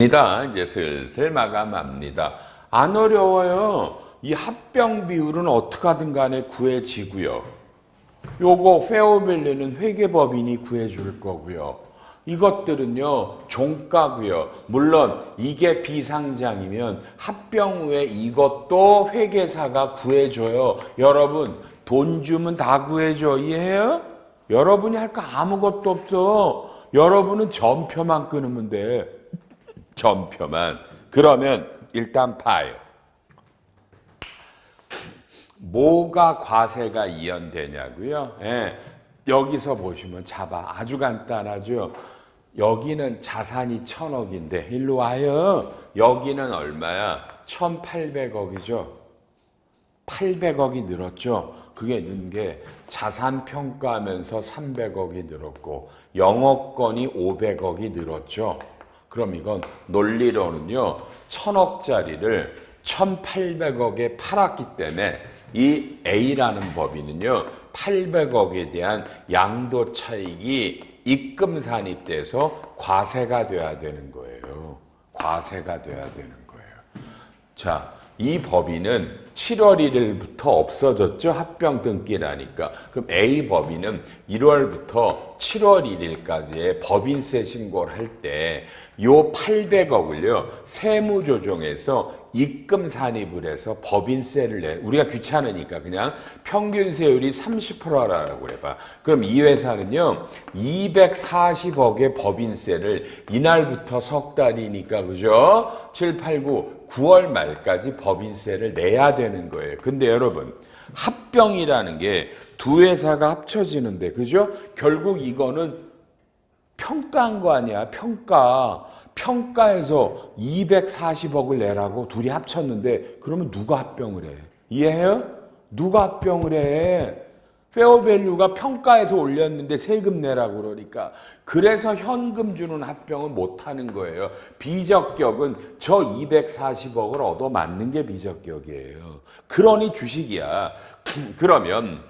이제 슬슬 마감합니다. 안 어려워요. 이 합병 비율은 어떻게 하든 간에 구해지고요. 요거 페어밸류는 회계법인이 구해줄 거고요. 이것들은요 종가고요. 물론 이게 비상장이면 합병 후에 이것도 회계사가 구해줘요. 여러분 돈 주면 다 구해줘. 이해해요? 여러분이 할 거 아무것도 없어. 여러분은 전표만 끊으면 돼. 전표만. 그러면 일단 봐요. 뭐가 과세가 이연되냐고요? 예, 여기서 보시면 잡아. 아주 간단하죠. 여기는 자산이 1,000억인데 일로 와요. 여기는 얼마야? 1,800억이죠. 800억이 늘었죠. 그게 는 게 자산 평가하면서 300억이 늘었고 영업권이 500억이 늘었죠. 그럼 이건 논리로는요. 1,000억짜리를 1,800억에 팔았기 때문에 이 A라는 법인은요. 800억에 대한 양도 차익이 입금 산입돼서 과세가 돼야 되는 거예요. 과세가 돼야 되는 거예요. 자, 이 법인은 7월 1일부터 없어졌죠. 합병 등기라니까. 그럼 A 법인은 1월부터 7월 1일까지의 법인세 신고를 할 때 요 800억을요. 세무조정에서 입금 산입을 해서 법인세를 내. 우리가 귀찮으니까 그냥 평균 세율이 30%라고 그래봐. 그럼 이 회사는요. 240억의 법인세를 이날부터 석 달이니까 그죠? 7, 8, 9, 9월 말까지 법인세를 내야 되는 거예요. 근데 여러분 합병이라는 게 두 회사가 합쳐지는데 그죠? 결국 이거는 평가한 거 아니야. 평가해서 240억을 내라고 둘이 합쳤는데 그러면 누가 합병을 해? 이해해요? 누가 합병을 해? 페어밸류가 평가해서 올렸는데 세금 내라고 그러니까. 그래서 현금 주는 합병은 못하는 거예요. 비적격은 저 240억을 얻어맞는 게 비적격이에요. 그러니 주식이야. 그러면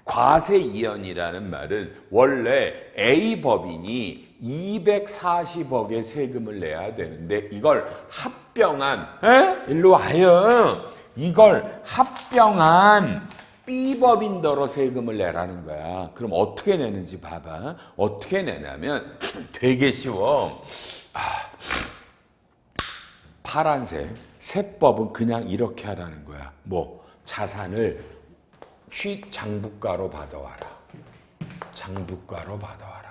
과세이연이라는 말은 원래 A법인이 240억의 세금을 내야 되는데 이걸 합병한 일로 와요. 이걸 합병한 B법인더러 세금을 내라는 거야. 그럼 어떻게 내는지 봐봐. 어떻게 내냐면 되게 쉬워. 파란색 세법은 그냥 이렇게 하라는 거야. 뭐 자산을 장부가로 받아와라. 장부가로 받아와라.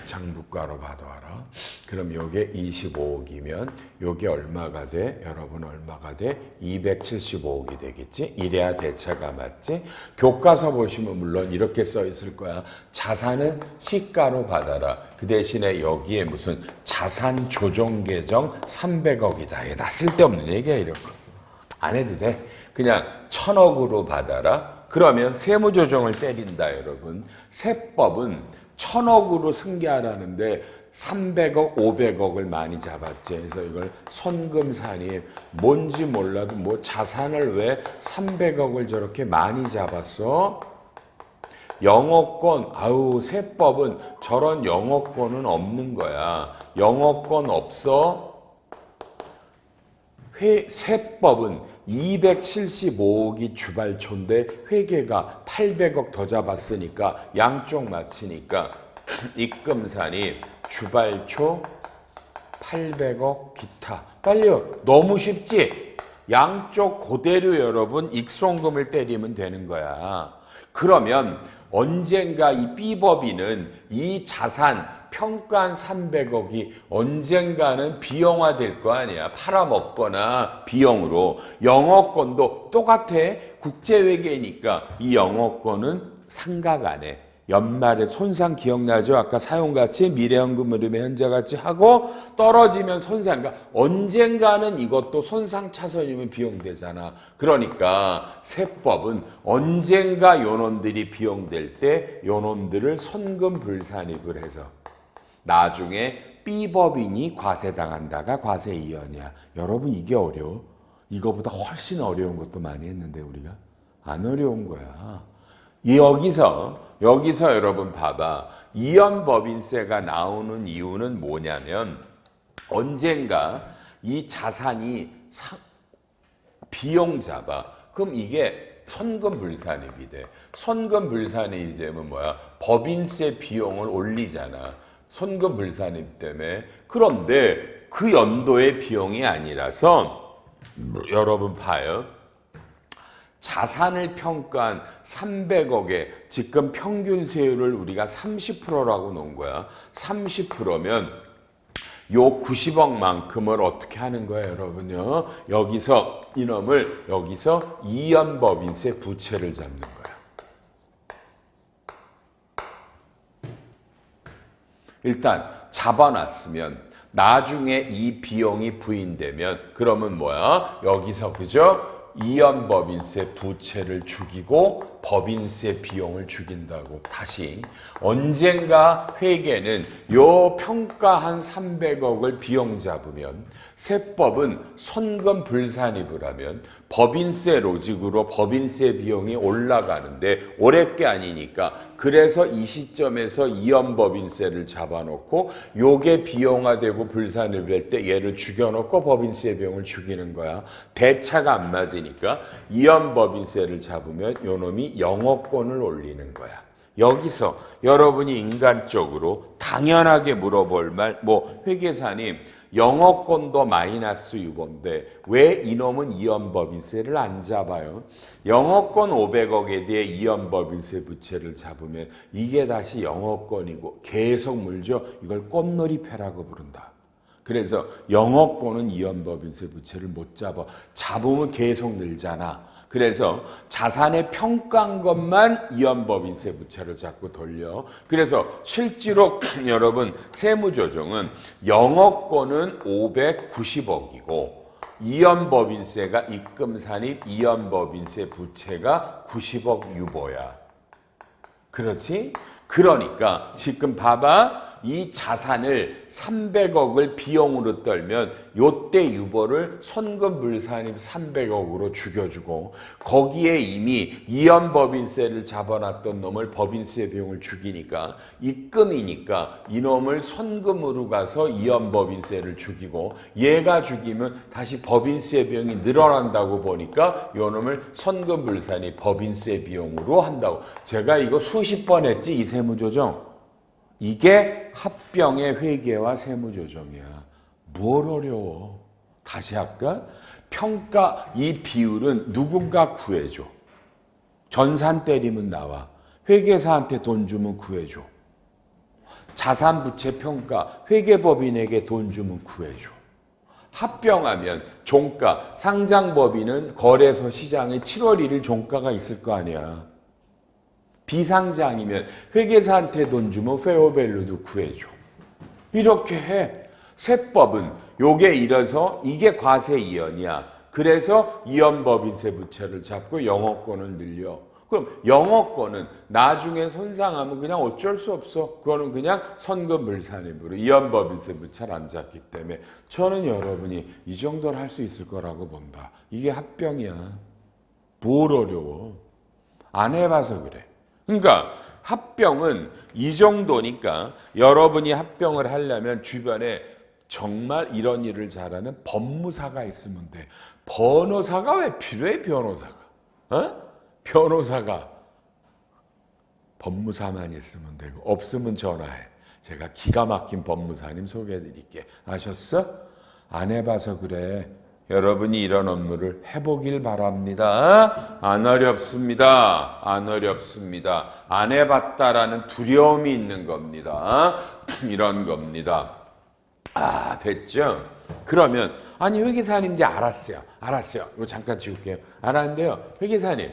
장부가로 받아와라. 그럼 요게 25억이면 요게 얼마가 돼? 여러분 얼마가 돼? 275억이 되겠지? 이래야 대차가 맞지? 교과서 보시면 물론 이렇게 써 있을 거야. 자산은 시가로 받아라. 그 대신에 여기에 무슨 자산 조정 계정 300억이다. 이게 다 쓸데없는 얘기야 이런 거. 안 해도 돼. 그냥 1,000억으로 받아라. 그러면 세무조정을 때린다 여러분. 세법은 1,000억으로 승계하라는데 300억, 500억을 많이 잡았지. 그래서 이걸 손금산입 뭔지 몰라도 뭐 자산을 왜 300억을 저렇게 많이 잡았어? 영업권, 세법은 저런 영업권은 없는 거야. 영업권 없어? 세법은 275억이 주발초인데 회계가 800억 더 잡았으니까 양쪽 맞추니까 입금산이 주발초 800억 기타. 빨리요. 너무 쉽지? 양쪽 그대로 여러분 익송금을 때리면 되는 거야. 그러면 언젠가 이 B법인은 이 자산 평가한 300억이 언젠가는 비영화 될 거 아니야. 팔아먹거나 비용으로. 영업권도 똑같아. 국제회계니까 이 영업권은 상각 안 해. 연말에 손상 기억나죠? 아까 사용가치, 미래연금 흐름의 현재가치 하고 떨어지면 손상. 그러니까 언젠가는 이것도 손상 차선이면 비용되잖아. 그러니까 세법은 언젠가 요놈들이 비용될 때 요놈들을 손금 불산입을 해서 나중에 B법인이 과세당한다가 과세이연이야. 여러분 이게 어려워? 이거보다 훨씬 어려운 것도 많이 했는데 우리가 안 어려운 거야. 여기서 여러분 봐봐. 이연법인세가 나오는 이유는 뭐냐면 언젠가 이 자산이 비용 잡아. 그럼 이게 선금불산입이 돼. 선금불산입이 되면 뭐야? 법인세 비용을 올리잖아. 선금불산입 때문에. 그런데 그 연도의 비용이 아니라서 여러분 봐요. 자산을 평가한 300억에 지금 평균 세율을 우리가 30%라고 놓은 거야. 30%면 요 90억만큼을 어떻게 하는 거야, 여러분요? 여기서 이놈을 여기서 이연법인세 부채를 잡는 거야. 일단 잡아놨으면 나중에 이 비용이 부인되면 그러면 뭐야? 여기서 그죠? 이연법인세 부채를 죽이고 법인세 비용을 죽인다고. 다시 언젠가 회계는 요 평가한 300억을 비용 잡으면 세법은 선금불산입을 하면 법인세 로직으로 법인세 비용이 올라가는데 올해 게 아니니까 그래서 이 시점에서 이연법인세를 잡아놓고 요게 비용화되고 불산입 될 때 얘를 죽여놓고 법인세 비용을 죽이는 거야. 대차가 안 맞으니까 이연법인세를 잡으면 요놈이 영업권을 올리는 거야. 여기서 여러분이 인간적으로 당연하게 물어볼 말, 회계사님 영업권도 마이너스 유보인데 왜 이놈은 이연법인세를 안 잡아요? 영업권 500억에 대해 이연법인세 부채를 잡으면 이게 다시 영업권이고 계속 물죠. 이걸 꽃놀이패라고 부른다. 그래서 영업권은 이연법인세 부채를 못 잡아. 잡으면 계속 늘잖아. 그래서 자산의 평가한 것만 이연법인세 부채를 자꾸 돌려. 그래서 실제로 여러분 세무조정은 영업권은 590억이고 이연법인세가 입금산입 이연법인세 부채가 90억 유보야. 그렇지? 그러니까 지금 봐봐. 이 자산을 300억을 비용으로 떨면 요때 유보를 선금불산입 300억으로 죽여주고 거기에 이미 이연법인세를 잡아놨던 놈을 법인세 비용을 죽이니까 입금이니까 이놈을 선금으로 가서 이연법인세를 죽이고 얘가 죽이면 다시 법인세 비용이 늘어난다고 보니까 요놈을 선금불산입 법인세 비용으로 한다고. 제가 이거 수십 번 했지 이 세무조정. 이게 합병의 회계와 세무조정이야. 뭘 어려워. 다시 할까? 평가 이 비율은 누군가 구해줘. 전산 때리면 나와. 회계사한테 돈 주면 구해줘. 자산부채 평가 회계법인에게 돈 주면 구해줘. 합병하면 종가 상장법인은 거래소 시장에 7월 1일 종가가 있을 거 아니야. 비상장이면 회계사한테 돈 주면 페어밸류도 구해줘. 이렇게 해. 세법은 요게 이래서 이게 과세이연이야. 그래서 이연법인세 부채를 잡고 영업권을 늘려. 그럼 영업권은 나중에 손상하면 그냥 어쩔 수 없어. 그거는 그냥 선금불산입으로 이연법인세 부채를 안 잡기 때문에 저는 여러분이 이 정도를 할 수 있을 거라고 본다. 이게 합병이야. 뭘 어려워. 안 해봐서 그래. 그러니까 합병은 이 정도니까 여러분이 합병을 하려면 주변에 정말 이런 일을 잘하는 법무사가 있으면 돼. 변호사가 왜 필요해, 변호사가? 변호사가 법무사만 있으면 되고 없으면 전화해. 제가 기가 막힌 법무사님 소개해 드릴게. 아셨어? 안 해봐서 그래. 여러분이 이런 업무를 해보길 바랍니다. 안 어렵습니다. 안 어렵습니다. 안 해봤다라는 두려움이 있는 겁니다. 이런 겁니다. 아, 됐죠? 그러면 아니 회계사님 이제 알았어요. 이거 잠깐 지울게요. 알았는데요. 회계사님,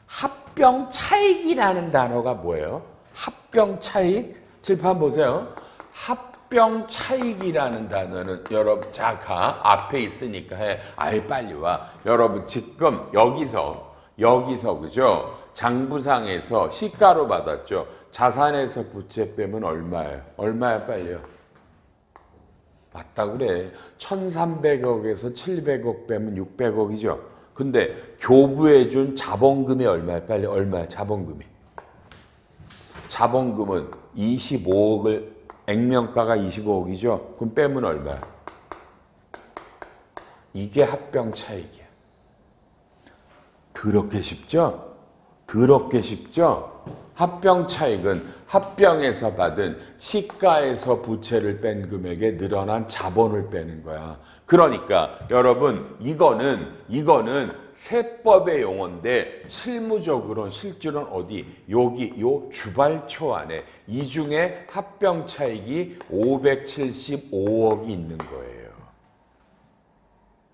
합병 차익이라는 단어가 뭐예요? 합병 차익? 칠판 보세요. 합병 차익이라는 단어는 여러분 자가 앞에 있으니까 해. 아이 빨리 와. 여러분 지금 여기서 그죠? 장부상에서 시가로 받았죠. 자산에서 부채 빼면 얼마예요? 얼마야 빨리요? 맞다 그래. 1,300억에서 700억 빼면 600억이죠. 근데 교부해 준 자본금이 얼마야 빨리? 얼마야 자본금이? 자본금은 25억을 액면가가 25억이죠. 그럼 빼면 얼마야? 이게 합병 차익이야. 더럽게 쉽죠? 더럽게 쉽죠? 합병 차익은 합병에서 받은 시가에서 부채를 뺀 금액에 늘어난 자본을 빼는 거야. 그러니까 여러분 이거는 세법의 용어인데 실질은 어디? 여기 요 주발초 안에 이 중에 합병 차익이 575억이 있는 거예요.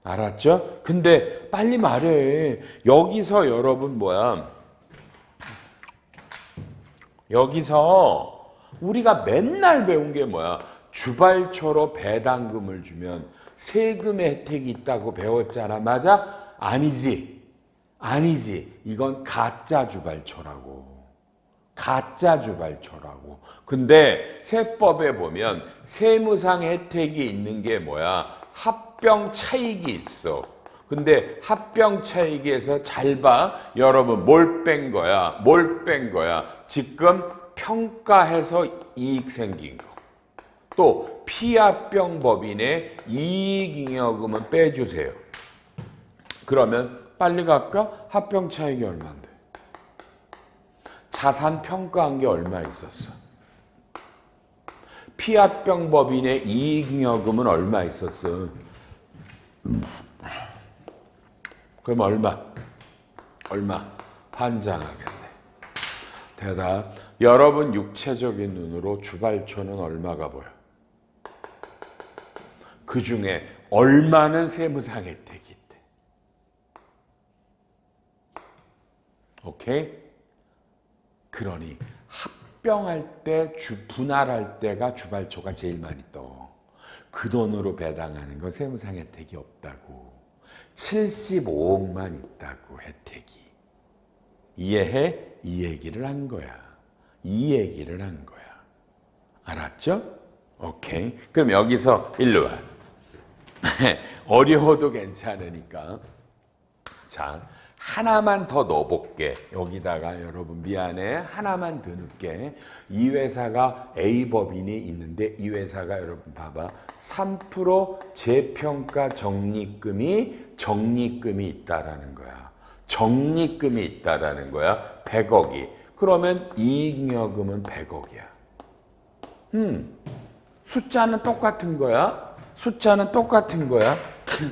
알았죠? 근데 빨리 말해. 여기서 여러분 여기서 우리가 맨날 배운 게 뭐야? 주발초로 배당금을 주면 세금의 혜택이 있다고 배웠잖아. 맞아? 아니지. 이건 가짜 주발초라고. 근데 세법에 보면 세무상 혜택이 있는 게 뭐야? 합병 차익이 있어. 근데 합병 차익에서 잘 봐. 여러분 뭘 뺀 거야? 지금 평가해서 이익 생긴 거. 또 피합병 법인의 이익잉여금은 빼주세요. 그러면 빨리 갈까? 합병 차익이 얼마인데? 자산 평가한 게 얼마 있었어? 피합병 법인의 이익잉여금은 얼마 있었어? 그럼 얼마? 환장하겠네. 대답. 여러분 육체적인 눈으로 주발초는 얼마가 보여? 그 중에 얼마는 세무상 혜택이 있대. 오케이? 그러니 합병할 때 분할할 때가 주발초가 제일 많이 떠. 그 돈으로 배당하는 건 세무상 혜택이 없다고. 75억만 있다고 혜택이. 이해해? 이 얘기를 한 거야. 알았죠? 오케이. 그럼 여기서 일로 와. 어려워도 괜찮으니까. 자, 하나만 더 넣어볼게. 여기다가 여러분 미안해. 하나만 더 넣을게. 이 회사가 A법인이 있는데 이 회사가 여러분 봐봐. 3% 재평가 적립금이 있다라는 거야. 100억이. 그러면 이익잉여금은 100억이야. 숫자는 똑같은 거야.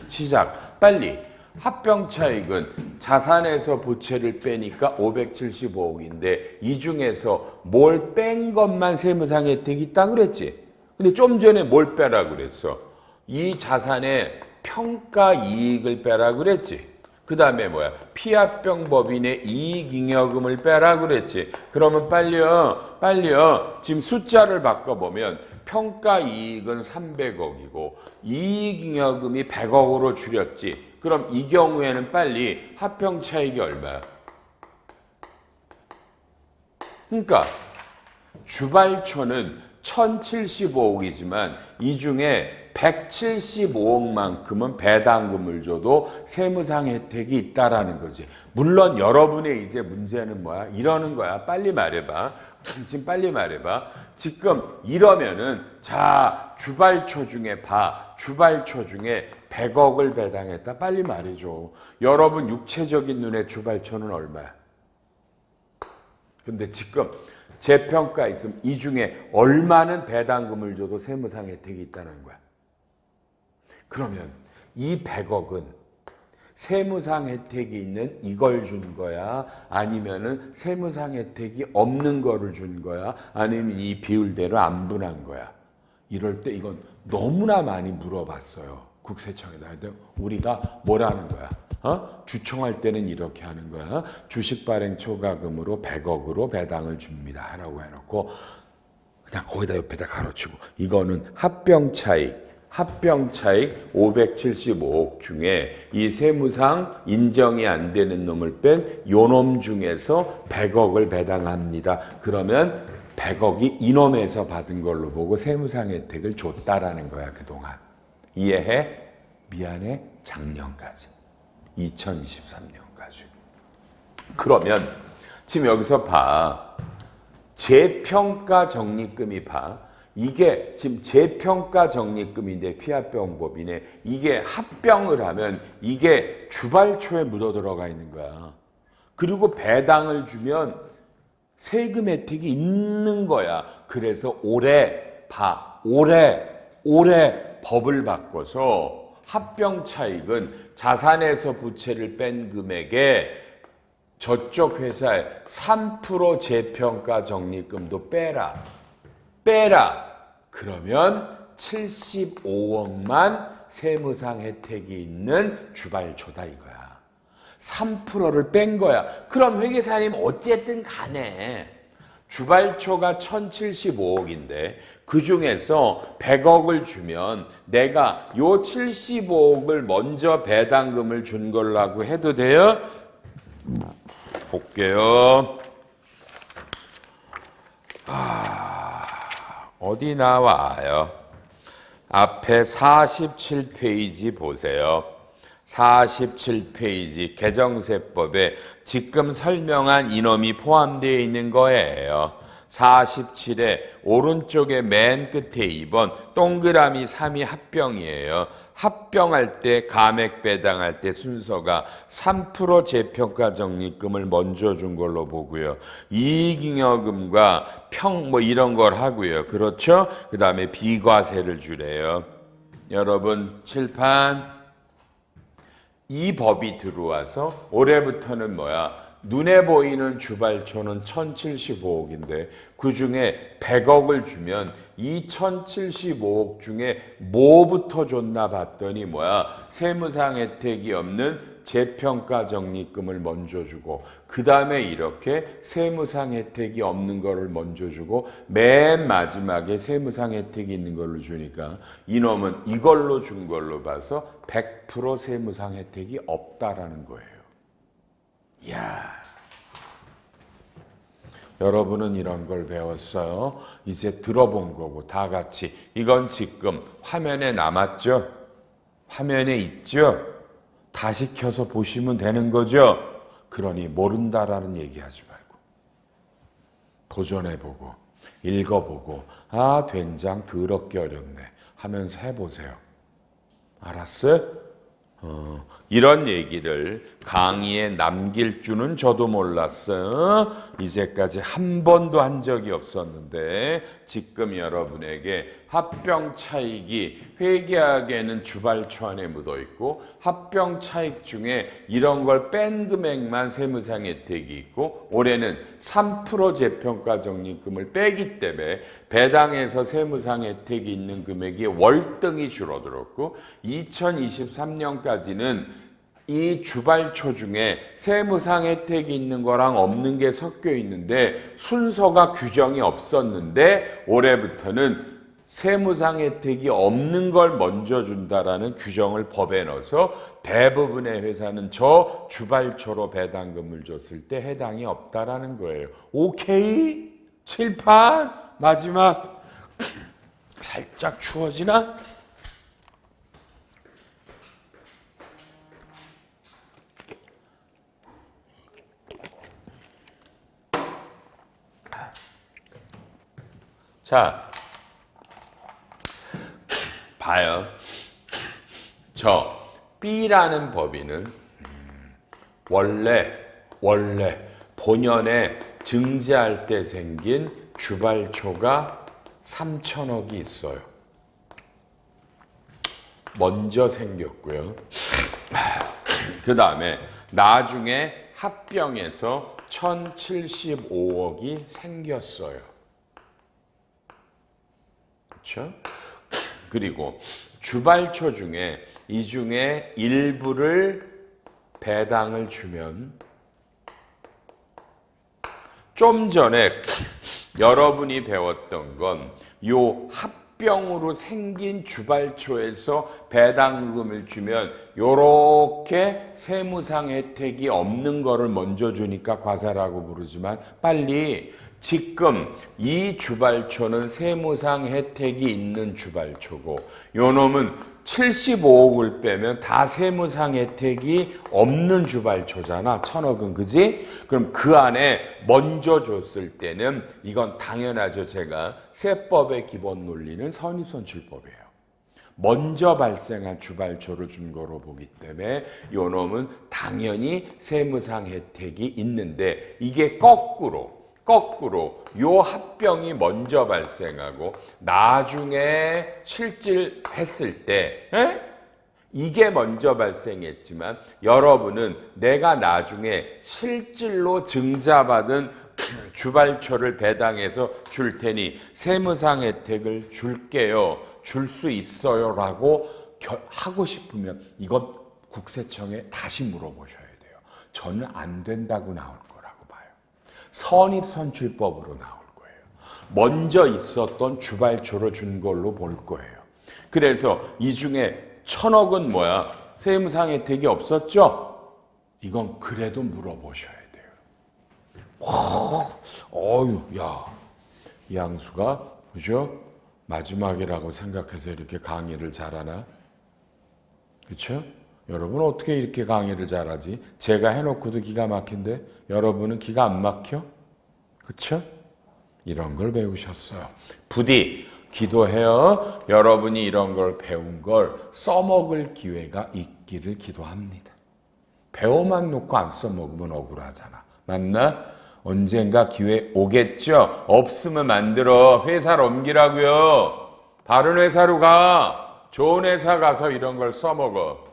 시작. 빨리. 합병 차익은 자산에서 부채를 빼니까 575억인데 이 중에서 뭘 뺀 것만 세무상 혜택이 있다 그랬지. 근데 좀 전에 뭘 빼라 그랬어? 이 자산의 평가 이익을 빼라 그랬지. 그 다음에 뭐야? 피합병 법인의 이익잉여금을 빼라 그랬지. 그러면 빨리요. 지금 숫자를 바꿔보면 평가 이익은 300억이고 이익잉여금이 100억으로 줄였지. 그럼 이 경우에는 빨리 합병 차익이 얼마야? 그러니까 주발초는 1075억이지만 이 중에 175억만큼은 배당금을 줘도 세무상 혜택이 있다라는 거지. 물론 여러분의 이제 문제는 뭐야? 이러는 거야. 빨리 말해봐. 지금 이러면은 자 주발초 중에 100억을 배당했다. 빨리 말해줘. 여러분 육체적인 눈에 주발초는 얼마야? 근데 지금 재평가 있으면 이 중에 얼마는 배당금을 줘도 세무상 혜택이 있다는 거야. 그러면 이 100억은 세무상 혜택이 있는 이걸 준 거야? 아니면은 세무상 혜택이 없는 거를 준 거야? 아니면 이 비율대로 안 분한 거야? 이럴 때 이건 너무나 많이 물어봤어요. 국세청에다. 근데 우리가 뭐라는 거야? 주청할 때는 이렇게 하는 거야. 주식 발행 초과금으로 100억으로 배당을 줍니다. 라고 해놓고 그냥 거기다 옆에다 가로치고 이거는 합병 차익 575억 중에 이 세무상 인정이 안 되는 놈을 뺀 요놈 중에서 100억을 배당합니다. 그러면 100억이 이놈에서 받은 걸로 보고 세무상 혜택을 줬다라는 거야, 그동안. 이해해? 미안해, 작년까지. 2023년까지. 그러면 지금 여기서 봐. 재평가 적립금이 봐. 이게 지금 재평가 적립금인데 피합병법이네. 이게 합병을 하면 이게 주발초에 묻어 들어가 있는 거야. 그리고 배당을 주면 세금 혜택이 있는 거야. 그래서 올해 법을 바꿔서 합병 차익은 자산에서 부채를 뺀 금액에 저쪽 회사에 3% 재평가 적립금도 빼라. 그러면 75억만 세무상 혜택이 있는 주발초다 이거야. 3%를 뺀 거야. 그럼 회계사님 어쨌든 간에 주발초가 1075억인데 그 중에서 100억을 주면 내가 요 75억을 먼저 배당금을 준 걸라고 해도 돼요? 볼게요. 어디 나와요? 앞에 47페이지 보세요. 47페이지 개정세법에 지금 설명한 이놈이 포함되어 있는 거예요. 47에 오른쪽에 맨 끝에 2번 동그라미 3이 합병이에요. 합병할 때 감액 배당할 때 순서가 3% 재평가 적립금을 먼저 준 걸로 보고요. 이익잉여금과 뭐 이런 걸 하고요. 그렇죠? 그 다음에 비과세를 주래요. 여러분 칠판 이 법이 들어와서 올해부터는 뭐야? 눈에 보이는 주발초는 1075억인데 그 중에 100억을 주면 이 1075억 중에 뭐부터 줬나 봤더니 뭐야? 세무상 혜택이 없는 재평가 적립금을 먼저 주고 그 다음에 이렇게 세무상 혜택이 없는 거를 먼저 주고 맨 마지막에 세무상 혜택이 있는 걸로 주니까 이놈은 이걸로 준 걸로 봐서 100% 세무상 혜택이 없다라는 거예요. 이야, 여러분은 이런 걸 배웠어요. 이제 들어본 거고 다 같이 이건 지금 화면에 남았죠? 화면에 있죠? 다시 켜서 보시면 되는 거죠? 그러니 모른다라는 얘기하지 말고 도전해보고 읽어보고 아 된장 더럽게 어렵네 하면서 해보세요. 알았어요? 이런 얘기를 강의에 남길 줄은 저도 몰랐어요. 이제까지 한 번도 한 적이 없었는데 지금 여러분에게 합병 차익이 회계학에는 주발초 안에 묻어 있고 합병 차익 중에 이런 걸 뺀 금액만 세무상 혜택이 있고 올해는 3% 재평가 적립금을 빼기 때문에 배당에서 세무상 혜택이 있는 금액이 월등히 줄어들었고 2023년까지는 이 주발초 중에 세무상 혜택이 있는 거랑 없는 게 섞여 있는데 순서가 규정이 없었는데 올해부터는 세무상 혜택이 없는 걸 먼저 준다라는 규정을 법에 넣어서 대부분의 회사는 저 주발초로 배당금을 줬을 때 해당이 없다라는 거예요. 오케이? 칠판 마지막 살짝 추워지나? 자, 봐요. 저 B라는 법인은 원래 본연에 증제할 때 생긴 주발초가 3천억이 있어요. 먼저 생겼고요. 그 다음에 나중에 합병해서 1075억이 생겼어요. 그렇죠? 그리고 주발초 중에 이 중에 일부를 배당을 주면 좀 전에 여러분이 배웠던 건 요 합병으로 생긴 주발초에서 배당금을 주면 요렇게 세무상 혜택이 없는 거를 먼저 주니까 과세라고 부르지만 빨리 지금 이 주발초는 세무상 혜택이 있는 주발초고 요놈은 75억을 빼면 다 세무상 혜택이 없는 주발초잖아. 1,000억은, 그지? 그럼 그 안에 먼저 줬을 때는 이건 당연하죠. 제가 세법의 기본 논리는 선입선출법이에요. 먼저 발생한 주발초를 준 거로 보기 때문에 요 놈은 당연히 세무상 혜택이 있는데, 이게 거꾸로 요 합병이 먼저 발생하고 나중에 실질했을 때 이게 먼저 발생했지만 여러분은 내가 나중에 실질로 증자받은 주발초를 배당해서 줄 테니 세무상 혜택을 줄게요, 줄 수 있어요 라고 하고 싶으면 이건 국세청에 다시 물어보셔야 돼요. 저는 안 된다고 나올 거라고 봐요. 선입선출법으로 나올 거예요. 먼저 있었던 주발초를 준 걸로 볼 거예요. 그래서 이 중에 1,000억은 뭐야? 세무상 혜택이 없었죠? 이건 그래도 물어보셔야 돼요. 야, 이 양수가, 그죠? 마지막이라고 생각해서 이렇게 강의를 잘하나? 그렇죠? 여러분 어떻게 이렇게 강의를 잘하지? 제가 해놓고도 기가 막힌데 여러분은 기가 안 막혀? 그렇죠? 이런 걸 배우셨어요. 부디 기도해요. 여러분이 이런 걸 배운 걸 써먹을 기회가 있기를 기도합니다. 배워만 놓고 안 써먹으면 억울하잖아. 맞나? 언젠가 기회 오겠죠? 없으면 만들어. 회사를 옮기라고요. 다른 회사로 가. 좋은 회사 가서 이런 걸 써먹어.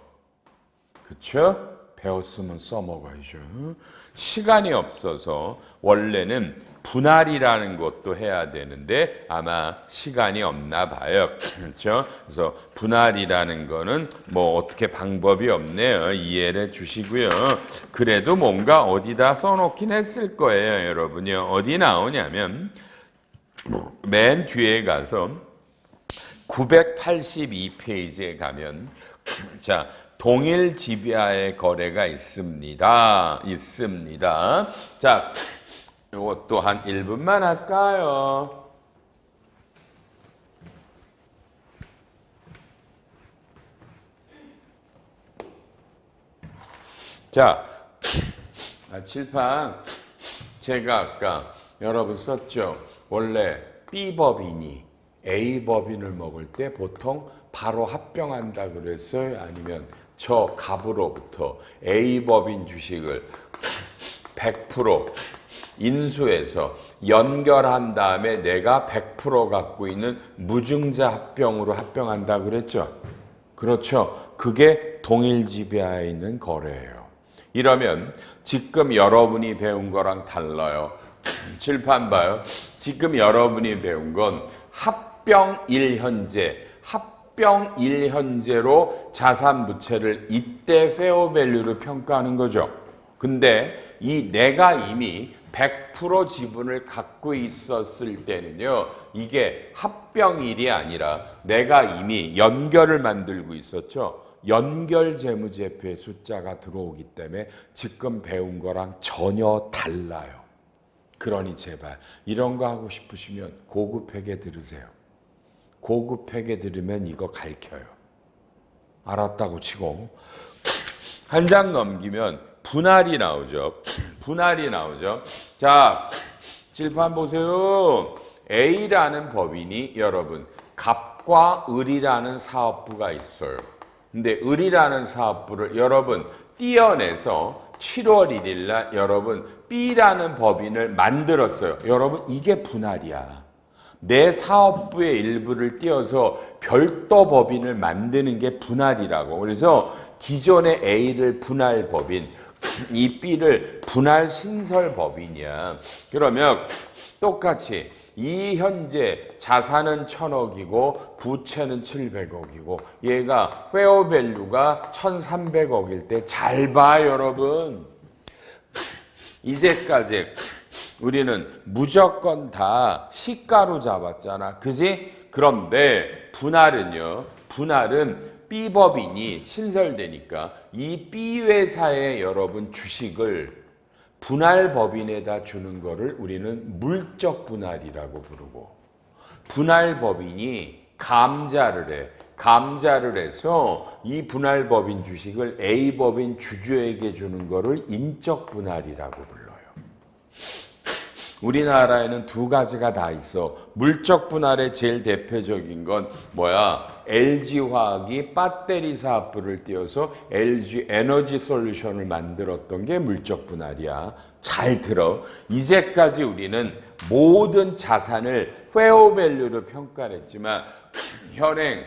그쵸? 배웠으면 써먹어야죠. 시간이 없어서 원래는 분할이라는 것도 해야 되는데 아마 시간이 없나 봐요. 그렇죠? 그래서 분할이라는 거는 뭐 어떻게 방법이 없네요. 이해를 해 주시고요. 그래도 뭔가 어디다 써놓긴 했을 거예요, 여러분요. 어디 나오냐면 맨 뒤에 가서 982페이지에 가면 자, 동일 지배하의 거래가 있습니다. 자, 이것도 한 1분만 할까요? 자, 칠판 제가 아까 여러분 썼죠. 원래 B법인이 A법인을 먹을 때 보통 바로 합병한다 그랬어요? 아니면 저 갑으로부터 A법인 주식을 100% 인수해서 연결한 다음에 내가 100% 갖고 있는 무증자 합병으로 합병한다 그랬죠? 그렇죠. 그게 동일 지배하에 있는 거래예요. 이러면 지금 여러분이 배운 거랑 달라요. 칠판 봐요. 지금 여러분이 배운 건 합병 1현재로 자산 부채를 이때 페어밸류로 평가하는 거죠. 근데 이 내가 이미 100% 지분을 갖고 있었을 때는요, 이게 합병일이 아니라 내가 이미 연결을 만들고 있었죠. 연결 재무제표의 숫자가 들어오기 때문에 지금 배운 거랑 전혀 달라요. 그러니 제발 이런 거 하고 싶으시면 고급회계 들으세요. 고급회계 들으면 이거 가르쳐요. 알았다고 치고 한 장 넘기면 분할이 나오죠. 자, 칠판 보세요. A라는 법인이 여러분 갑과 을이라는 사업부가 있어요. 근데 을이라는 사업부를 여러분 떼어내서 7월 1일 날 여러분 B라는 법인을 만들었어요. 여러분 이게 분할이야. 내 사업부의 일부를 떼어서 별도 법인을 만드는 게 분할이라고. 그래서 기존의 A를 분할 법인, 이 B를 분할 신설 법인이야. 그러면 똑같이 이 현재 자산은 1,000억이고 부채는 700억이고 얘가 페어밸류가 1,300억일 때 잘 봐 여러분. 이제까지 우리는 무조건 다 시가로 잡았잖아. 그지? 그런데 분할은 B법인이 신설되니까 이 B회사의 여러분 주식을 분할법인에다 주는 거를 우리는 물적 분할이라고 부르고, 분할법인이 감자를 해. 감자를 해서 이 분할법인 주식을 A법인 주주에게 주는 거를 인적 분할이라고 불러요. 우리나라에는 두 가지가 다 있어. 물적 분할의 제일 대표적인 건 뭐야? LG화학이 배터리 사업부를 띄워서 LG 에너지 솔루션을 만들었던 게 물적 분할이야. 잘 들어. 이제까지 우리는 모든 자산을 페어밸류로 평가를 했지만 현행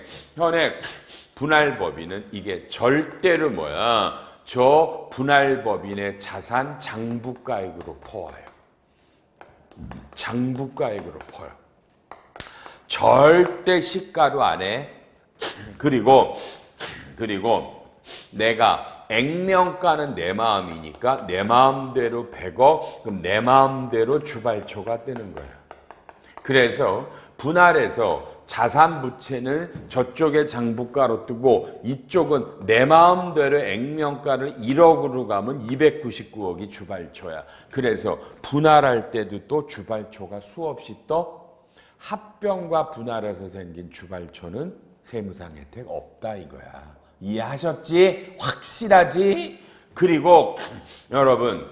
분할법인은 이게 절대로 뭐야? 저 분할법인의 자산 장부가액으로 퍼와요. 장부가액으로 퍼요. 절대 시가로 안 해. 그리고 내가 액면가는 내 마음이니까 내 마음대로 100억, 그럼 내 마음대로 주발초가 뜨는 거야. 그래서 분할해서 자산 부채는 저쪽에 장부가로 뜨고 이쪽은 내 마음대로 액면가를 1억으로 가면 299억이 주발초야. 그래서 분할할 때도 또 주발초가 수없이 떠. 합병과 분할해서 생긴 주발초는 세무상 혜택 없다 이거야. 이해하셨지? 확실하지? 그리고 여러분,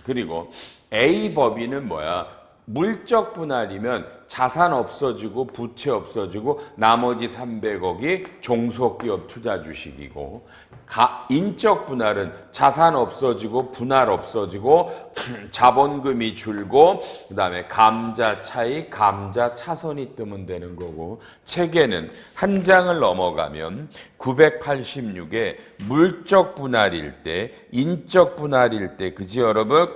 그리고 A법인은 뭐야? 물적 분할이면 자산 없어지고 부채 없어지고 나머지 300억이 종속기업 투자 주식이고, 인적 분할은 자산 없어지고 분할 없어지고 자본금이 줄고 그다음에 감자 차익, 감자 차손이 뜨면 되는 거고, 책에는 한 장을 넘어가면 986에 물적 분할일 때, 인적 분할일 때, 그지 여러분?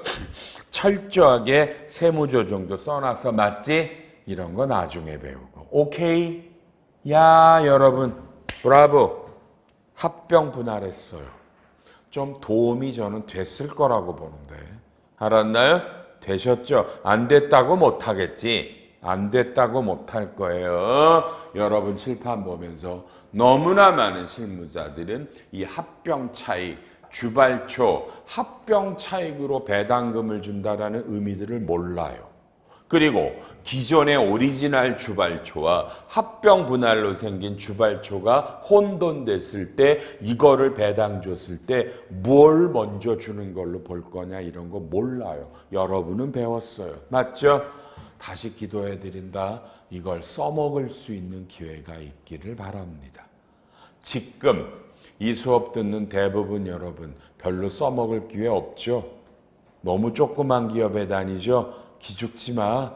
철저하게 세무조정도 써놔서 맞지? 이런 거 나중에 배우고. 오케이? 야, 여러분, 브라보. 합병 분할했어요. 좀 도움이 저는 됐을 거라고 보는데. 알았나요? 되셨죠? 안 됐다고 못하겠지? 안 됐다고 못할 거예요. 여러분 칠판 보면서 너무나 많은 실무자들은 이 합병 차익, 주발초, 합병 차익으로 배당금을 준다라는 의미들을 몰라요. 그리고 기존의 오리지널 주발초와 합병 분할로 생긴 주발초가 혼돈됐을 때 이거를 배당 줬을 때 뭘 먼저 주는 걸로 볼 거냐 이런 거 몰라요. 여러분은 배웠어요. 맞죠? 다시 기도해 드린다. 이걸 써먹을 수 있는 기회가 있기를 바랍니다. 지금 이 수업 듣는 대부분 여러분 별로 써먹을 기회 없죠? 너무 조그만 기업에 다니죠? 기죽지 마.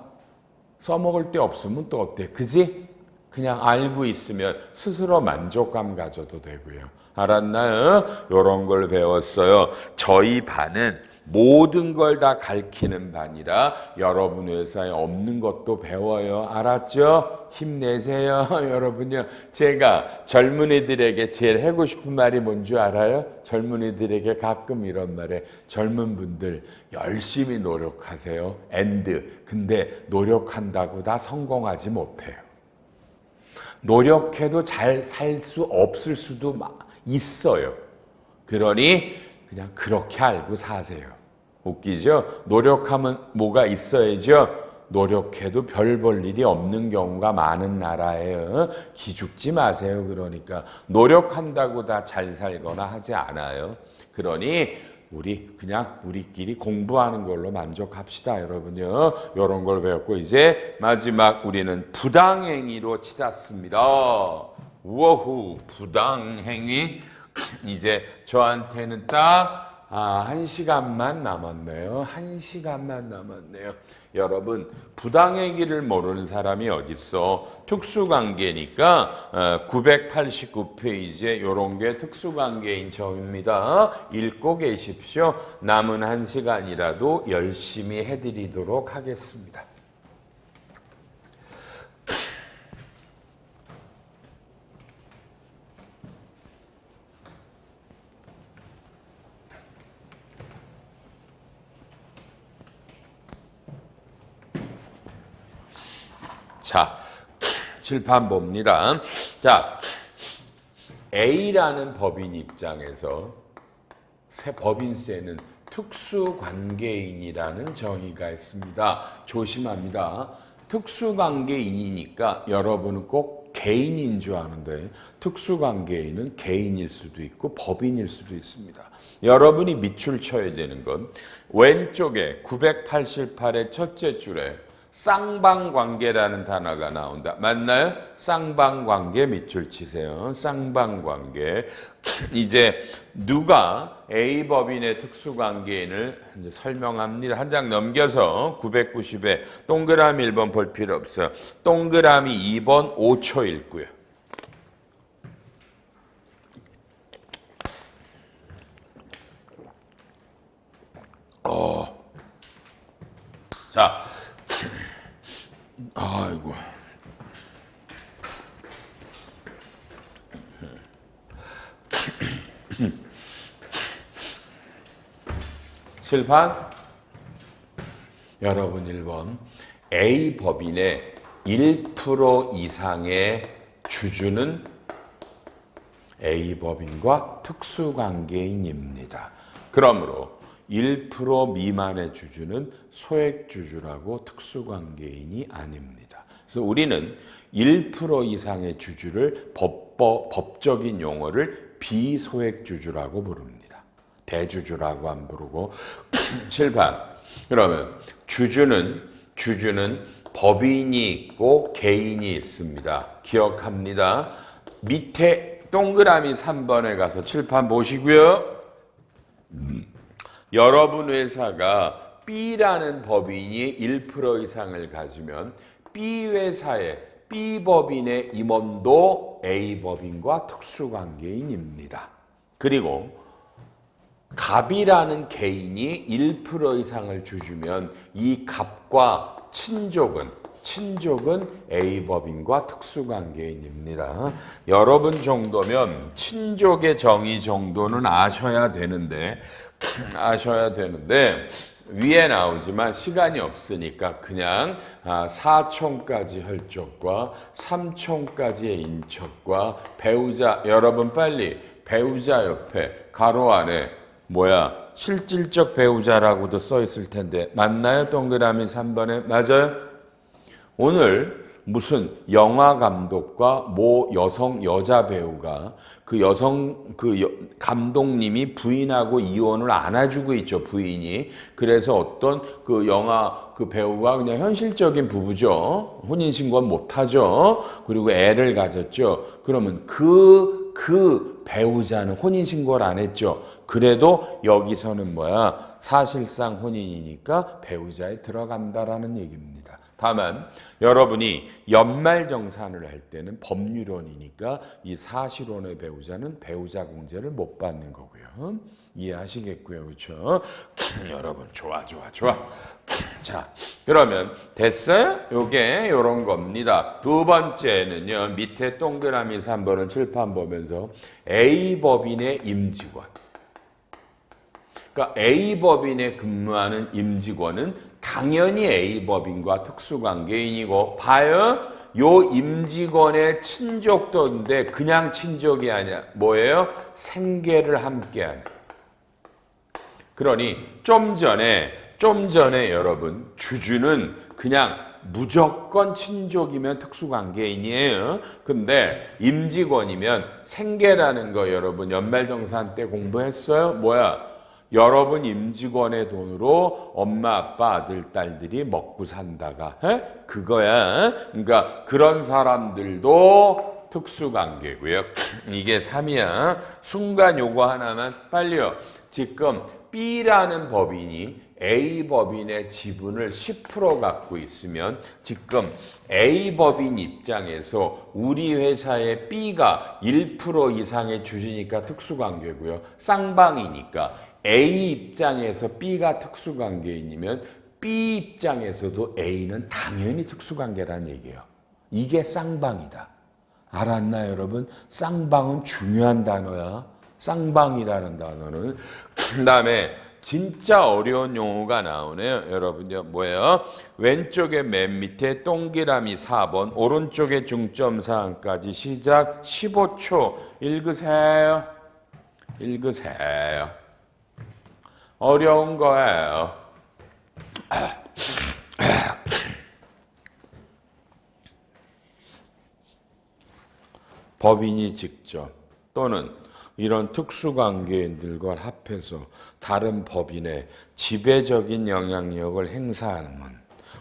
써먹을 데 없으면 또 어때? 그지? 그냥 알고 있으면 스스로 만족감 가져도 되고요. 알았나요? 이런 걸 배웠어요. 저희 반은 모든 걸 다 가르치는 반이라 여러분 회사에 없는 것도 배워요. 알았죠? 힘내세요. 여러분요. 제가 젊은이들에게 제일 하고 싶은 말이 뭔지 알아요? 젊은이들에게 가끔 이런 말에 젊은 분들 열심히 노력하세요. 근데 노력한다고 다 성공하지 못해요. 노력해도 잘 살 수 없을 수도 있어요. 그러니 그냥 그렇게 알고 사세요. 웃기죠? 노력하면 뭐가 있어야죠? 노력해도 별 볼 일이 없는 경우가 많은 나라예요. 기죽지 마세요. 그러니까 노력한다고 다 잘 살거나 하지 않아요. 그러니 그냥 우리끼리 공부하는 걸로 만족합시다, 여러분요. 이런 걸 배웠고 이제 마지막 우리는 부당행위로 치닫습니다. 우어후 부당행위. 이제 저한테는 딱 1시간만 남았네요. 1시간만 남았네요. 여러분 부당행위를 모르는 사람이 어딨어. 특수관계니까 989페이지에 이런 게 특수관계인 정의입니다. 읽고 계십시오. 남은 1시간이라도 열심히 해드리도록 하겠습니다. 자, 칠판 봅니다. 자, A라는 법인 입장에서 법인세는 특수관계인이라는 정의가 있습니다. 조심합니다. 특수관계인이니까 여러분은 꼭 개인인 줄 아는데 특수관계인은 개인일 수도 있고 법인일 수도 있습니다. 여러분이 밑줄 쳐야 되는 건 왼쪽에 988의 첫째 줄에 쌍방관계라는 단어가 나온다. 맞나요? 쌍방관계 밑줄 치세요. 쌍방관계. 이제 누가 A법인의 특수관계인을 이제 설명합니다. 한 장 넘겨서 990에 동그라미 1번 볼 필요 없어요. 동그라미 2번 5초 읽고요. 자, 아이고. 칠판? 여러분 1번. A법인의 1% 이상의 주주는 A법인과 특수관계인입니다. 그러므로 1% 미만의 주주는 소액주주라고 특수관계인이 아닙니다. 그래서 우리는 1% 이상의 주주를 법적인 용어를 비소액주주라고 부릅니다. 대주주라고 안 부르고. 7번. 그러면 주주는 법인이 있고 개인이 있습니다. 기억합니다. 밑에 동그라미 3번에 가서 칠판 보시고요. 여러분 회사가 B라는 법인이 1% 이상을 가지면 B 회사의 B법인의 임원도 A법인과 특수관계인입니다. 그리고 갑이라는 개인이 1% 이상을 주주면 이 갑과 친족은 A법인과 특수관계인입니다. 여러분 정도면 친족의 정의 정도는 아셔야 되는데 위에 나오지만 시간이 없으니까 그냥 사촌까지 혈족과 삼촌까지의 인척과 배우자, 여러분 빨리 배우자 옆에 가로 안에 실질적 배우자라고도 써 있을 텐데 맞나요? 동그라미 3번에 맞아요? 오늘 무슨 영화 감독과 모 여자 배우가 감독님이 부인하고 이혼을 안아주고 있죠, 부인이. 그래서 어떤 영화 배우가 그냥 현실적인 부부죠. 혼인신고는 못하죠. 그리고 애를 가졌죠. 그러면 그 배우자는 혼인신고를 안 했죠. 그래도 여기서는 사실상 혼인이니까 배우자에 들어간다라는 얘기입니다. 다만 여러분이 연말정산을 할 때는 법률론이니까 이 사실혼의 배우자는 배우자 공제를 못 받는 거고요. 이해하시겠고요. 그렇죠? 여러분 좋아. 자, 그러면 됐어요? 요게 요런 겁니다. 두 번째는요. 밑에 동그라미 3번은 칠판 보면서 A법인의 임직원. 그러니까 A법인에 근무하는 임직원은 당연히 A법인과 특수관계인이고 봐요. 요 임직원의 친족도인데 그냥 친족이 아니야. 뭐예요? 생계를 함께하는. 그러니 좀 전에 여러분 주주는 그냥 무조건 친족이면 특수관계인이에요. 근데 임직원이면 생계라는 거 여러분 연말정산 때 공부했어요? 여러분 임직원의 돈으로 엄마, 아빠, 아들, 딸들이 먹고 산다가 그거야. 그러니까 그런 사람들도 특수관계고요. 이게 3이야. 순간 요거 하나만 빨리요. 지금 B라는 법인이 A법인의 지분을 10% 갖고 있으면 지금 A법인 입장에서 우리 회사의 B가 1% 이상의 주주니까 특수관계고요. 쌍방이니까 A 입장에서 B가 특수관계인이면 B 입장에서도 A는 당연히 특수관계라는 얘기예요. 이게 쌍방이다. 알았나요, 여러분? 쌍방은 중요한 단어야. 쌍방이라는 단어는. 그 다음에 진짜 어려운 용어가 나오네요. 여러분요, 왼쪽에 맨 밑에 동그라미 4번, 오른쪽에 중점사항까지 시작 15초. 읽으세요. 어려운 거예요. 법인이 직접 또는 이런 특수관계인들과 합해서 다른 법인의 지배적인 영향력을 행사하는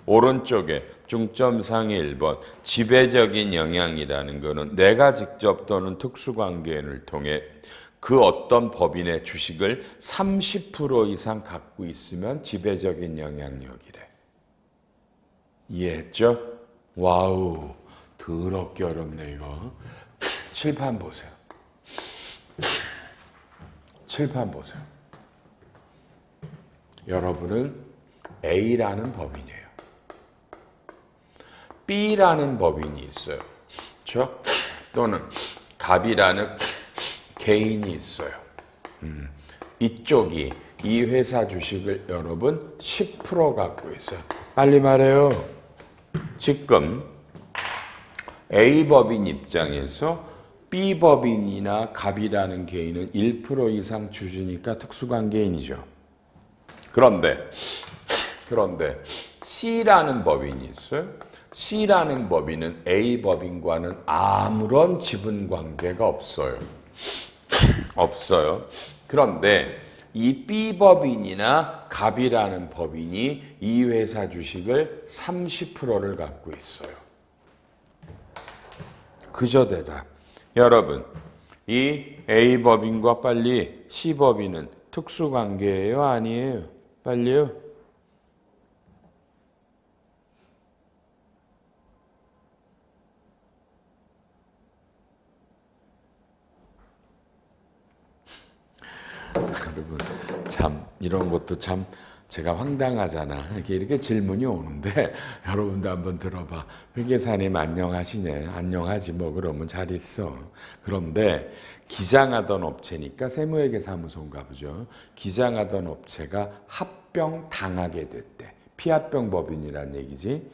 오른쪽에 중점상의 1번 지배적인 영향이라는 것은 내가 직접 또는 특수관계인을 통해 그 어떤 법인의 주식을 30% 이상 갖고 있으면 지배적인 영향력이래. 이해했죠? 와우, 더럽게 어렵네 이거. 칠판 보세요. 칠판 보세요. 여러분은 A라는 법인이에요. B라는 법인이 있어요. 그렇죠? 또는 갑이라는 개인이 있어요. 이쪽이 이 회사 주식을 여러분 10% 갖고 있어요. 빨리 말해요. 지금 A법인 입장에서 B법인이나 갑이라는 개인은 1% 이상 주주니까 특수관계인이죠. 그런데 C라는 법인이 있어요. C라는 법인은 A법인과는 아무런 지분 관계가 없어요. 없어요. 그런데 이 B법인이나 갑이라는 법인이 이 회사 주식을 30%를 갖고 있어요. 그저 대답. 여러분, 이 A법인과 빨리 C법인은 특수관계예요? 아니에요? 빨리요. 여러분, 참 이런 것도 참 제가 황당하잖아. 이렇게 질문이 오는데 여러분도 한번 들어봐. 회계사님 안녕하시네. 안녕하지 뭐 그러면 잘 있어. 그런데 기장하던 업체니까 세무회계사무소인가 보죠. 기장하던 업체가 합병 당하게 됐대. 피합병 법인이란 얘기지.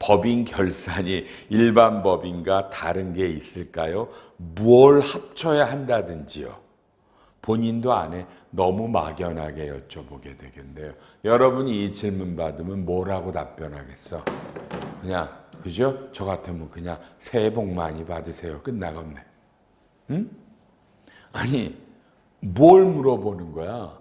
법인 결산이 일반 법인과 다른 게 있을까요? 뭘 합쳐야 한다든지요. 본인도 안 해. 너무 막연하게 여쭤보게 되겠네요. 여러분이 이 질문 받으면 뭐라고 답변하겠어? 그냥 그죠? 저 같으면 그냥 새해 복 많이 받으세요. 끝나겠네. 응? 아니 뭘 물어보는 거야?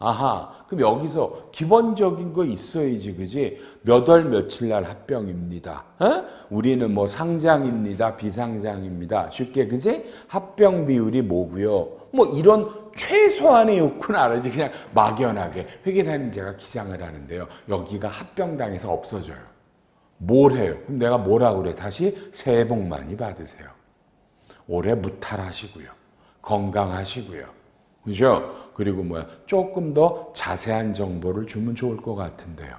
아하, 그럼 여기서 기본적인 거 있어야지, 그지? 몇 월 며칠 날 합병입니다. 어? 우리는 뭐 상장입니다, 비상장입니다. 쉽게, 그지? 합병 비율이 뭐고요? 뭐 이런 최소한의 요건을 알아야지. 그냥 막연하게 회계사님 제가 기장을 하는데요. 여기가 합병당해서 없어져요. 뭘 해요? 그럼 내가 뭐라고 그래? 다시 새해 복 많이 받으세요. 올해 무탈하시고요. 건강하시고요. 그죠? 그리고 뭐야? 조금 더 자세한 정보를 주면 좋을 것 같은데요.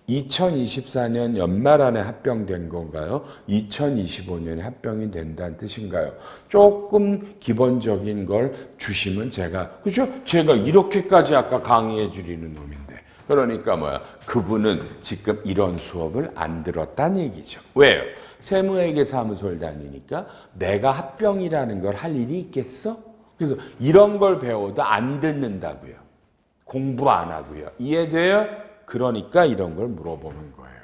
2024년 연말 안에 합병된 건가요? 2025년에 합병이 된다는 뜻인가요? 조금 기본적인 걸 주시면 제가, 그죠? 제가 이렇게까지 아까 강의해 드리는 놈인데. 그러니까 뭐야? 그분은 지금 이런 수업을 안 들었다는 얘기죠. 왜요? 세무회계사무소를 다니니까 내가 합병이라는 걸 할 일이 있겠어? 그래서 이런 걸 배워도 안 듣는다고요. 공부 안 하고요. 이해돼요? 그러니까 이런 걸 물어보는 거예요.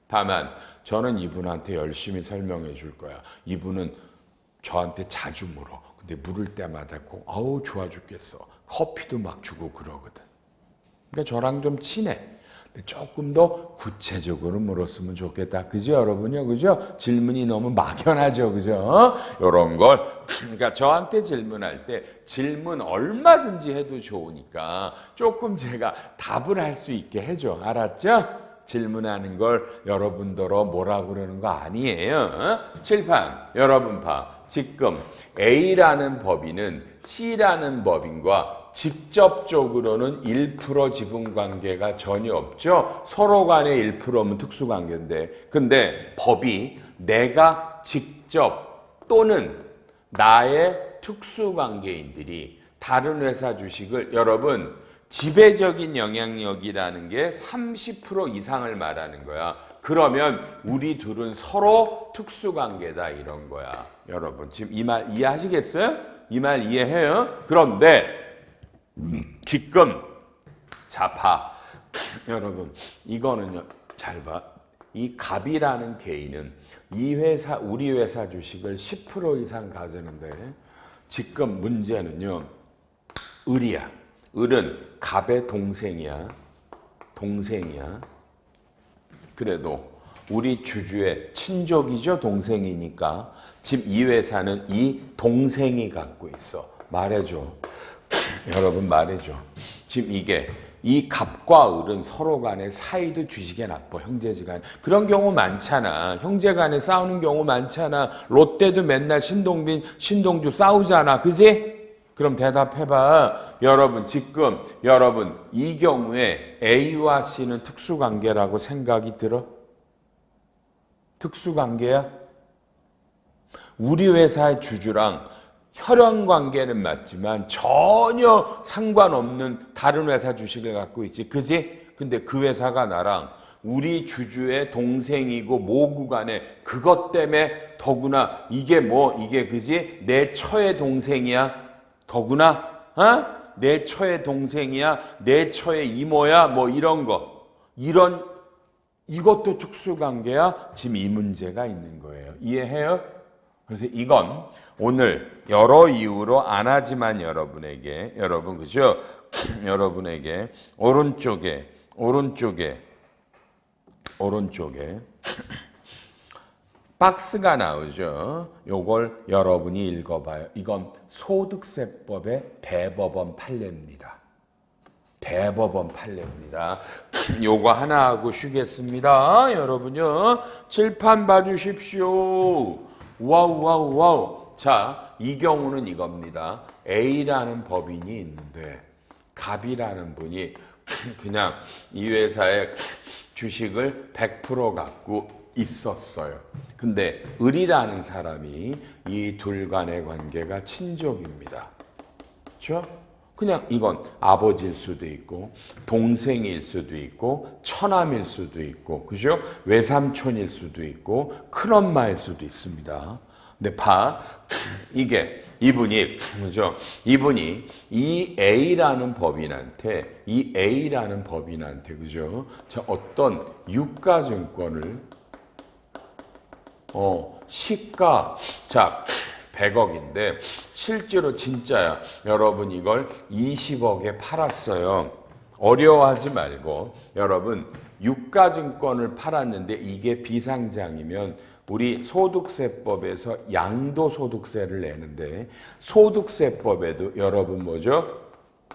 다만 저는 이분한테 열심히 설명해 줄 거야. 이분은 저한테 자주 물어. 근데 물을 때마다 꼭 아우 좋아 죽겠어. 커피도 막 주고 그러거든. 그러니까 저랑 좀 친해. 근데 조금 더 구체적으로 물었으면 좋겠다. 그죠, 여러분요? 그죠? 질문이 너무 막연하죠. 그죠? 요런 걸. 그러니까 저한테 질문할 때 질문 얼마든지 해도 좋으니까 조금 제가 답을 할 수 있게 해줘. 알았죠? 질문하는 걸 여러분더러 뭐라고 그러는 거 아니에요. 칠판, 여러분 봐. 지금 A라는 법인은 C라는 법인과 직접적으로는 1% 지분 관계가 전혀 없죠. 서로 간에 1%면 특수관계인데. 근데 법이 내가 직접 또는 나의 특수관계인들이 다른 회사 주식을 여러분 지배적인 영향력이라는 게 30% 이상을 말하는 거야. 그러면 우리 둘은 서로 특수관계다 이런 거야. 여러분 지금 이 말 이해하시겠어요? 이 말 이해해요? 그런데 지금 자 봐. 여러분 이거는요. 잘 봐. 이 갑이라는 개인은 이 회사, 우리 회사 주식을 10% 이상 가지는데 지금 문제는요, 을이야. 을은 갑의 동생이야. 그래도 우리 주주의 친족이죠. 동생이니까. 지금 이 회사는 이 동생이 갖고 있어. 말해줘. 여러분 말해줘. 지금 이 갑과 을은 서로 간에 사이도 주식에 나빠. 형제지간. 그런 경우 많잖아. 형제 간에 싸우는 경우 많잖아. 롯데도 맨날 신동빈, 신동주 싸우잖아. 그지? 그럼 대답해봐. 여러분 지금 이 경우에 A와 C는 특수관계라고 생각이 들어? 특수관계야? 우리 회사의 주주랑 혈연관계는 맞지만 전혀 상관없는 다른 회사 주식을 갖고 있지. 그지? 근데 그 회사가 나랑 우리 주주의 동생이고 모구 간에 그것 때문에 더구나 이게 그지? 내 처의 동생이야. 더구나 내 처의 동생이야. 내 처의 이모야. 이런 거. 이것도 특수관계야. 지금 이 문제가 있는 거예요. 이해해요? 그래서 이건 오늘 여러 이유로 안 하지만 여러분에게 그죠? 여러분에게 오른쪽에 박스가 나오죠. 요걸 여러분이 읽어봐요. 이건 소득세법의 대법원 판례입니다. 대법원 판례입니다. 요거 하나 하고 쉬겠습니다. 여러분요. 칠판 봐주십시오. 와우. 자, 이 경우는 이겁니다. A라는 법인이 있는데 갑이라는 분이 그냥 이 회사의 주식을 100% 갖고 있었어요. 근데 을이라는 사람이 이 둘 간의 관계가 친족입니다. 그렇죠? 그냥 이건 아버지일 수도 있고 동생일 수도 있고 처남일 수도 있고 그죠? 외삼촌일 수도 있고 큰엄마일 수도 있습니다. 근데 이분이 그죠? 이분이 이 A라는 법인한테 그죠? 자, 어떤 유가증권을 시가 100억인데 실제로 진짜야. 여러분 이걸 20억에 팔았어요. 어려워하지 말고 여러분 유가증권을 팔았는데 이게 비상장이면 우리 소득세법에서 양도소득세를 내는데 소득세법에도 여러분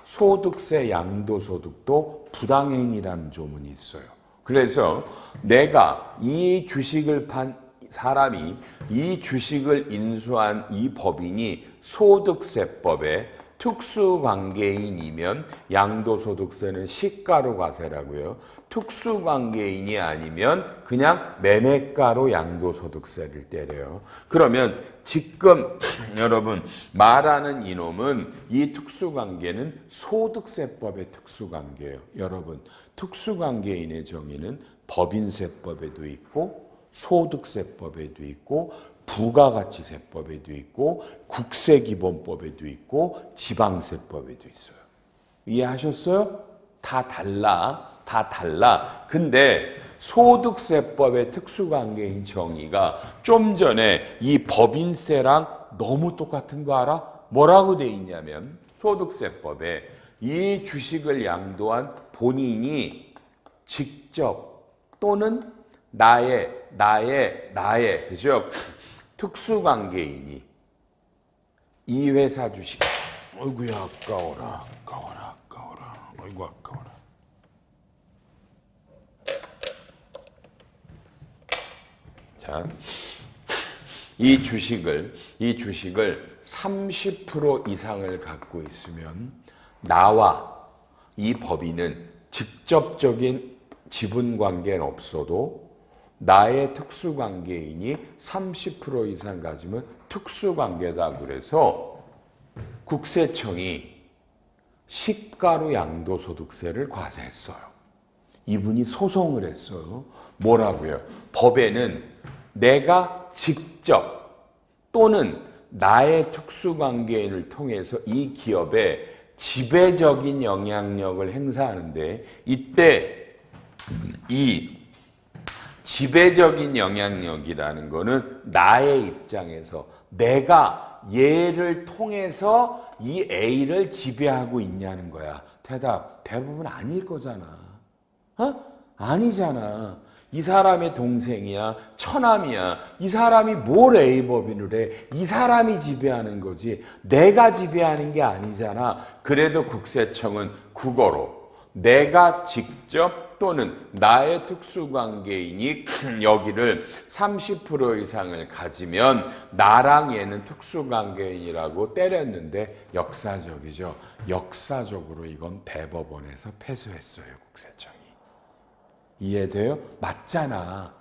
소득세 양도소득도 부당행위라는 조문이 있어요. 그래서 내가 이 주식을 판 사람이 이 주식을 인수한 이 법인이 소득세법에 특수관계인이면 양도소득세는 시가로 과세라고요. 특수관계인이 아니면 그냥 매매가로 양도소득세를 때려요. 그러면 지금 여러분 말하는 이놈은 이 특수관계는 소득세법의 특수관계예요. 여러분 특수관계인의 정의는 법인세법에도 있고 소득세법에도 있고 부가가치세법에도 있고 국세기본법에도 있고 지방세법에도 있어요. 이해하셨어요? 다 달라. 근데 소득세법의 특수관계인 정의가 좀 전에 이 법인세랑 너무 똑같은 거 알아? 뭐라고 돼 있냐면 소득세법에 이 주식을 양도한 본인이 직접 또는 나의 그죠? 특수관계인이 이 회사 주식 어이구야 아까워라 어이구 아까워라. 자, 이 주식을 30% 이상을 갖고 있으면 나와 이 법인은 직접적인 지분관계는 없어도 나의 특수관계인이 30% 이상 가지면 특수관계다. 그래서 국세청이 시가로 양도소득세를 과세했어요. 이분이 소송을 했어요. 뭐라고요? 법에는 내가 직접 또는 나의 특수관계인을 통해서 이 기업에 지배적인 영향력을 행사하는데 이때 이 지배적인 영향력이라는 거는 나의 입장에서 내가 얘를 통해서 이 A를 지배하고 있냐는 거야. 대답, 대부분 아닐 거잖아. 아니잖아. 이 사람의 동생이야, 처남이야. 이 사람이 뭘 A법인을 해? 이 사람이 지배하는 거지. 내가 지배하는 게 아니잖아. 그래도 국세청은 국어로 내가 직접 또는 나의 특수관계인이 여기를 30% 이상을 가지면 나랑 얘는 특수관계인이라고 때렸는데 역사적이죠. 역사적으로 이건 대법원에서 패소했어요. 국세청이. 이해돼요? 맞잖아.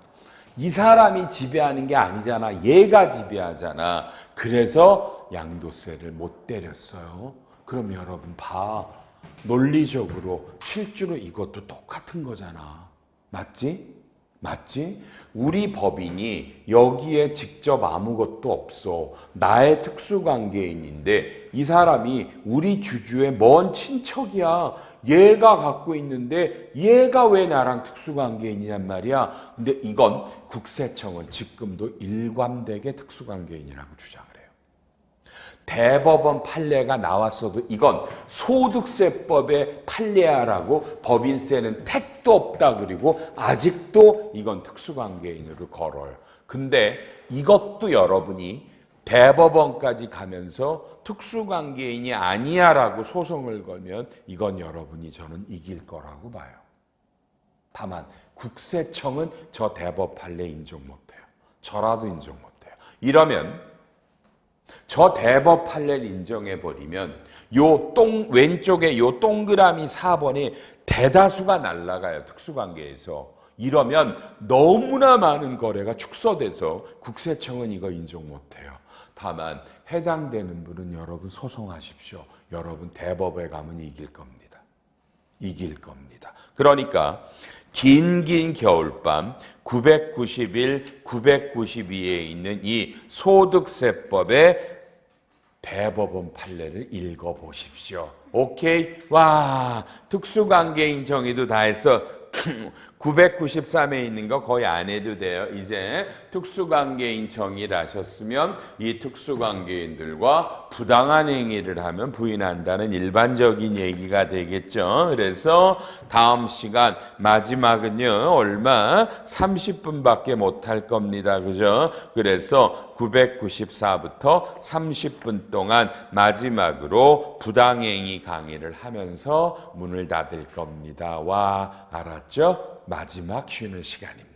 이 사람이 지배하는 게 아니잖아. 얘가 지배하잖아. 그래서 양도세를 못 때렸어요. 그럼 여러분 봐. 논리적으로 실제로 이것도 똑같은 거잖아. 맞지? 맞지? 우리 법인이 여기에 직접 아무것도 없어. 나의 특수관계인인데 이 사람이 우리 주주의 먼 친척이야. 얘가 갖고 있는데 얘가 왜 나랑 특수관계인이냔 말이야. 근데 이건 국세청은 지금도 일관되게 특수관계인이라고 주장을 해요. 대법원 판례가 나왔어도 이건 소득세법의 판례야라고 법인세는 택도 없다 그리고 아직도 이건 특수관계인으로 걸어요. 근데 이것도 여러분이 대법원까지 가면서 특수관계인이 아니야라고 소송을 걸면 이건 여러분이 저는 이길 거라고 봐요. 다만 국세청은 저 대법 판례 인정 못해요. 저라도 인정 못해요. 이러면 저 대법 판례를 인정해버리면 왼쪽에 요 동그라미 4번이 대다수가 날아가요. 특수관계에서. 이러면 너무나 많은 거래가 축소돼서 국세청은 이거 인정 못해요. 다만 해당되는 분은 여러분 소송하십시오. 여러분 대법에 가면 이길 겁니다. 이길 겁니다. 그러니까 긴 겨울밤 991, 992에 있는 이 소득세법의 대법원 판례를 읽어보십시오. 오케이? 와, 특수관계인 정의도 다 했어. 993에 있는 거 거의 안 해도 돼요. 이제 특수관계인 정의를 하셨으면 이 특수관계인들과 부당한 행위를 하면 부인한다는 일반적인 얘기가 되겠죠. 그래서 다음 시간 마지막은요. 얼마? 30분밖에 못 할 겁니다. 그죠? 그래서 994부터 30분 동안 마지막으로 부당행위 강의를 하면서 문을 닫을 겁니다. 와, 알았죠? 마지막 쉬는 시간입니다.